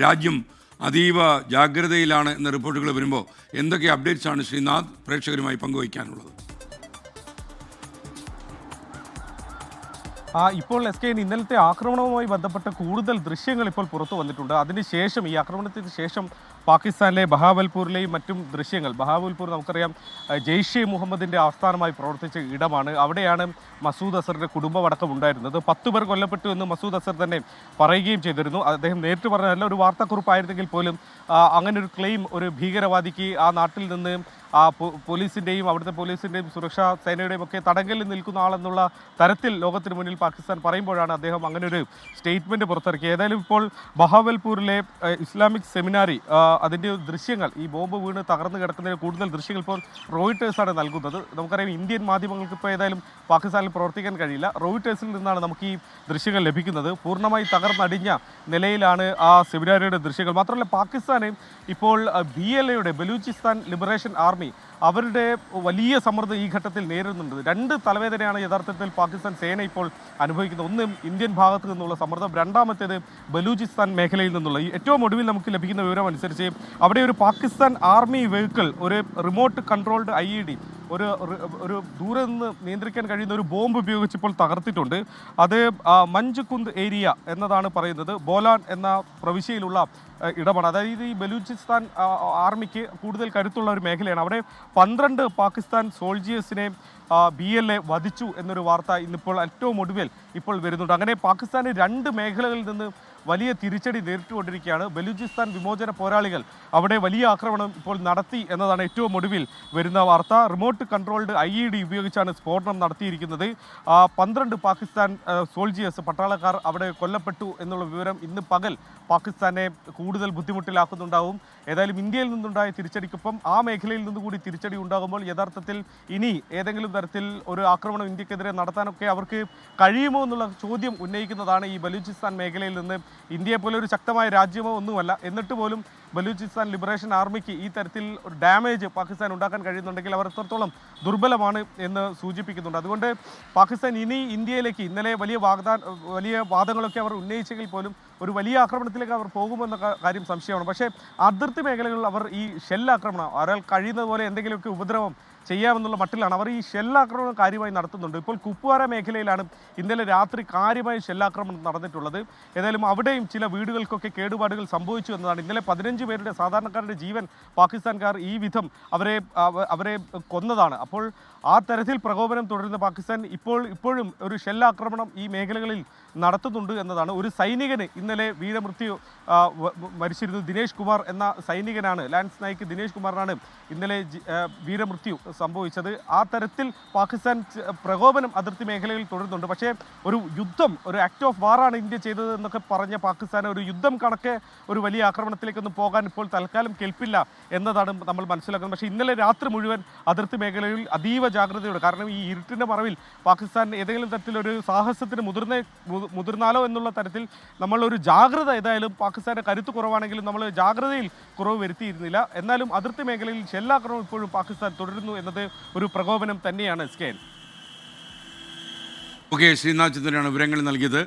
രാജ്യം അതീവ ജാഗ്രതയിലാണ് എന്ന റിപ്പോർട്ടുകൾ വരുമ്പോൾ എന്തൊക്കെ അപ്ഡേറ്റ്സ് ആണ് ശ്രീനാഥ് പ്രേക്ഷകരുമായി പങ്കുവയ്ക്കാനുള്ളത്? ഇപ്പോൾ SKN ഇന്നലത്തെ ആക്രമണവുമായി ബന്ധപ്പെട്ട കൂടുതൽ ദൃശ്യങ്ങൾ ഇപ്പോൾ പുറത്തു വന്നിട്ടുണ്ട്. അതിനുശേഷം ഈ ആക്രമണത്തിന് ശേഷം പാകിസ്ഥാനിലെ ബഹാവൽപൂരിലെയും മറ്റും ദൃശ്യങ്ങൾ. ബഹാവൽപൂർ നമുക്കറിയാം ജെയ്ഷെ മുഹമ്മദിൻ്റെ ആസ്ഥാനമായി പ്രവർത്തിച്ച ഇടമാണ്. അവിടെയാണ് മസൂദ് അസറിൻ്റെ കുടുംബമടക്കം ഉണ്ടായിരുന്നത്. 10 പേർ കൊല്ലപ്പെട്ടു എന്ന് മസൂദ് അസർ തന്നെ പറയുകയും ചെയ്തിരുന്നു. അദ്ദേഹം നേരിട്ട് പറഞ്ഞതല്ല, ഒരു വാർത്താക്കുറിപ്പായിരുന്നെങ്കിൽ പോലും അങ്ങനെ ഒരു ക്ലെയിം ഒരു ഭീകരവാദിക്ക് ആ നാട്ടിൽ നിന്ന് ആ പോലീസിൻ്റെയും അവിടുത്തെ പോലീസിൻ്റെയും സുരക്ഷാ സേനയുടെയും ഒക്കെ തടങ്കലിൽ നിൽക്കുന്ന ആളെന്നുള്ള തരത്തിൽ ലോകത്തിന് മുന്നിൽ പാകിസ്ഥാൻ പറയുമ്പോഴാണ് അദ്ദേഹം അങ്ങനെ ഒരു സ്റ്റേറ്റ്മെൻറ്റ് പുറത്തിറക്കിയത്. ഏതായാലും ഇപ്പോൾ ബഹാവൽപൂരിലെ ഇസ്ലാമിക് സെമിനാരി അതിൻ്റെ ദൃശ്യങ്ങൾ, ഈ ബോംബ് വീണ് തകർന്നു കിടക്കുന്നതിന് കൂടുതൽ ദൃശ്യങ്ങൾ ഇപ്പോൾ റോയിട്ടേഴ്സാണ് നൽകുന്നത്. നമുക്കറിയാം ഇന്ത്യൻ മാധ്യമങ്ങൾക്ക് ഇപ്പോൾ ഏതായാലും പാകിസ്ഥാനിൽ പ്രവർത്തിക്കാൻ കഴിയില്ല. റോയിട്ടേഴ്സിൽ നിന്നാണ് നമുക്ക് ഈ ദൃശ്യങ്ങൾ ലഭിക്കുന്നത്. പൂർണ്ണമായി തകർന്നടിഞ്ഞ നിലയിലാണ് ആ സെമിനാരിയുടെ ദൃശ്യങ്ങൾ. മാത്രമല്ല പാകിസ്ഥാന് ഇപ്പോൾ BLA ബലൂചിസ്ഥാൻ ലിബറേഷൻ ആർമി അവരുടെ വലിയ സമ്മർദ്ദം ഈ ഘട്ടത്തിൽ നേരിടുന്നുണ്ട്. 2 തലവേദനയാണ് യഥാർത്ഥത്തിൽ പാകിസ്ഥാൻ സേന ഇപ്പോൾ അനുഭവിക്കുന്നത്. ഒന്ന് ഇന്ത്യൻ ഭാഗത്ത് നിന്നുള്ള സമ്മർദ്ദം, രണ്ടാമത്തേത് ബലൂചിസ്ഥാൻ മേഖലയിൽ നിന്നുള്ള. ഈ ഏറ്റവും ഒടുവിൽ നമുക്ക് ലഭിക്കുന്ന വിവരം അനുസരിച്ച് അവിടെ ഒരു പാകിസ്ഥാൻ ആർമി വെഹിക്കിൾ, ഒരു റിമോട്ട് കൺട്രോൾഡ് IED, ഒരു ദൂരെ നിന്ന് നിയന്ത്രിക്കാൻ കഴിയുന്ന ഒരു ബോംബ് ഉപയോഗിച്ചിപ്പോൾ തകർത്തിട്ടുണ്ട്. അത് മഞ്ച്കുന്ദ് ഏരിയ എന്നതാണ് പറയുന്നത്. ബോലാൻ എന്ന പ്രവിശ്യയിലുള്ള ഇടമാണ്. അതായത് ഈ ബലൂചിസ്ഥാൻ ആർമിക്ക് കൂടുതൽ കരുത്തുള്ള ഒരു മേഖലയാണ്. അവിടെ 12 പാകിസ്ഥാൻ സോൾജിയേഴ്സിനെ BLA വധിച്ചു എന്നൊരു വാർത്ത ഇന്നിപ്പോൾ ഏറ്റവും ഒടുവിൽ ഇപ്പോൾ വരുന്നുണ്ട്. അങ്ങനെ പാകിസ്ഥാന് 2 മേഖലകളിൽ നിന്ന് വലിയ തിരിച്ചടി നേരിട്ടുകൊണ്ടിരിക്കുകയാണ്. ബലൂചിസ്ഥാൻ വിമോചന പോരാളികൾ അവിടെ വലിയ ആക്രമണം ഇപ്പോൾ നടത്തി എന്നതാണ് ഏറ്റവും ഒടുവിൽ വരുന്ന വാർത്ത. റിമോട്ട് കൺട്രോൾഡ് IED ഉപയോഗിച്ചാണ് സ്ഫോടനം നടത്തിയിരിക്കുന്നത്. 12 പാകിസ്ഥാൻ സോൾജിയേഴ്സ്, പട്ടാളക്കാർ അവിടെ കൊല്ലപ്പെട്ടു എന്നുള്ള വിവരം ഇന്ന് പകൽ പാകിസ്ഥാനെ കൂടുതൽ ബുദ്ധിമുട്ടിലാക്കുന്നുണ്ടാവും. ഏതായാലും ഇന്ത്യയിൽ നിന്നുണ്ടായ തിരിച്ചടിക്കൊപ്പം ആ മേഖലയിൽ നിന്നുകൂടി തിരിച്ചടി ഉണ്ടാകുമ്പോൾ യഥാർത്ഥത്തിൽ ഇനി ഏതെങ്കിലും തരത്തിൽ ഒരു ആക്രമണം ഇന്ത്യക്കെതിരെ നടത്താനൊക്കെ അവർക്ക് കഴിയുമോ എന്നുള്ള ചോദ്യം ഉന്നയിക്കുന്നതാണ് ഈ ബലൂചിസ്ഥാൻ മേഖലയിൽ നിന്ന്. ഇന്ത്യയെ പോലെ ഒരു ശക്തമായ രാജ്യമോ ഒന്നുമല്ല, എന്നിട്ട് പോലും ബലൂചിസ്ഥാൻ ലിബറേഷൻ ആർമിക്ക് ഈ തരത്തിൽ ഒരു ഡാമേജ് പാകിസ്ഥാൻ ഉണ്ടാക്കാൻ കഴിയുന്നുണ്ടെങ്കിൽ അവർ എത്രത്തോളം ദുർബലമാണ് എന്ന് സൂചിപ്പിക്കുന്നുണ്ട്. അതുകൊണ്ട് പാകിസ്ഥാൻ ഇനി ഇന്ത്യയിലേക്ക് ഇന്നലെ വലിയ വാദങ്ങളൊക്കെ അവർ ഉന്നയിച്ചെങ്കിൽ പോലും ഒരു വലിയ ആക്രമണത്തിലേക്ക് അവർ പോകുമെന്ന കാര്യം സംശയമാണ്. പക്ഷേ അതിർത്തി മേഖലകളിൽ അവർ ഈ ഷെല്ലാക്രമണം, ഒരാൾ കഴിയുന്നത് പോലെ എന്തെങ്കിലുമൊക്കെ ഉപദ്രവം ചെയ്യാമെന്നുള്ള മട്ടിലാണ് അവർ ഈ ഷെല്ലാക്രമണം കാര്യമായി നടത്തുന്നുണ്ട്. ഇപ്പോൾ കുപ്വാര മേഖലയിലാണ് ഇന്നലെ രാത്രി കാര്യമായി ഷെല്ലാക്രമണം നടന്നിട്ടുള്ളത്. ഏതായാലും അവിടെയും ചില വീടുകൾക്കൊക്കെ കേടുപാടുകൾ സംഭവിച്ചു എന്നതാണ്. ഇന്നലെ 15 പേരുടെ സാധാരണക്കാരുടെ ജീവൻ പാകിസ്ഥാൻകാർ ഈ വിധം അവരെ കൊന്നതാണ്. അപ്പോൾ ആ തരത്തിൽ പ്രകോപനം തുടരുന്ന പാകിസ്ഥാൻ ഇപ്പോഴും ഒരു ഷെല്ലാക്രമണം ഈ മേഖലകളിൽ നടത്തുന്നുണ്ട് എന്നതാണ്. ഒരു സൈനികന് ഇന്നലെ വീരമൃത്യു മരിച്ചിരുന്നു. ദിനേശ് കുമാർ എന്ന സൈനികനാണ്, ലാൻസ് നായിക് ദിനേശ് കുമാറിനാണ് ഇന്നലെ വീരമൃത്യു സംഭവിച്ചത്. ആ തരത്തിൽ പാകിസ്ഥാൻ പ്രകോപനം അതിർത്തി മേഖലയിൽ തുടരുന്നുണ്ട്. പക്ഷേ ഒരു യുദ്ധം, ഒരു ആക്ട് ഓഫ് വാറാണ് ഇന്ത്യ ചെയ്തത് എന്നൊക്കെ പറഞ്ഞ പാകിസ്ഥാൻ ഒരു യുദ്ധം കണക്കെ ഒരു വലിയ ആക്രമണത്തിലേക്കൊന്നും പോകാൻ ഇപ്പോൾ തൽക്കാലം കെൽപ്പില്ല എന്നതാണ് നമ്മൾ മനസ്സിലാക്കുന്നത്. പക്ഷേ ഇന്നലെ രാത്രി മുഴുവൻ അതിർത്തി മേഖലയിൽ അതീവ ജാഗ്രതയോടെ, കാരണം ഈ ഇരുട്ടിൻ്റെ മറവിൽ പാകിസ്ഥാൻ ഏതെങ്കിലും തരത്തിലൊരു സാഹസത്തിന് മുതിർന്നാലോ എന്നുള്ള തരത്തിൽ നമ്മളൊരു ജാഗ്രത, ഏതായാലും പാകിസ്ഥാൻ്റെ കരുത്ത് കുറവാണെങ്കിലും നമ്മൾ ജാഗ്രതയിൽ കുറവ് വരുത്തിയിരുന്നില്ല. എന്നാലും അതിർത്തി മേഖലയിൽ ഷെല്ലാക്രമണം ഇപ്പോഴും പാകിസ്ഥാൻ തുടരുന്നു എന്നത് ഒരു പ്രകോപനം തന്നെയാണ്. SKN. ശ്രീനാഥ് ചന്ദ്രനാണ് വിവരങ്ങൾ നൽകിയത്.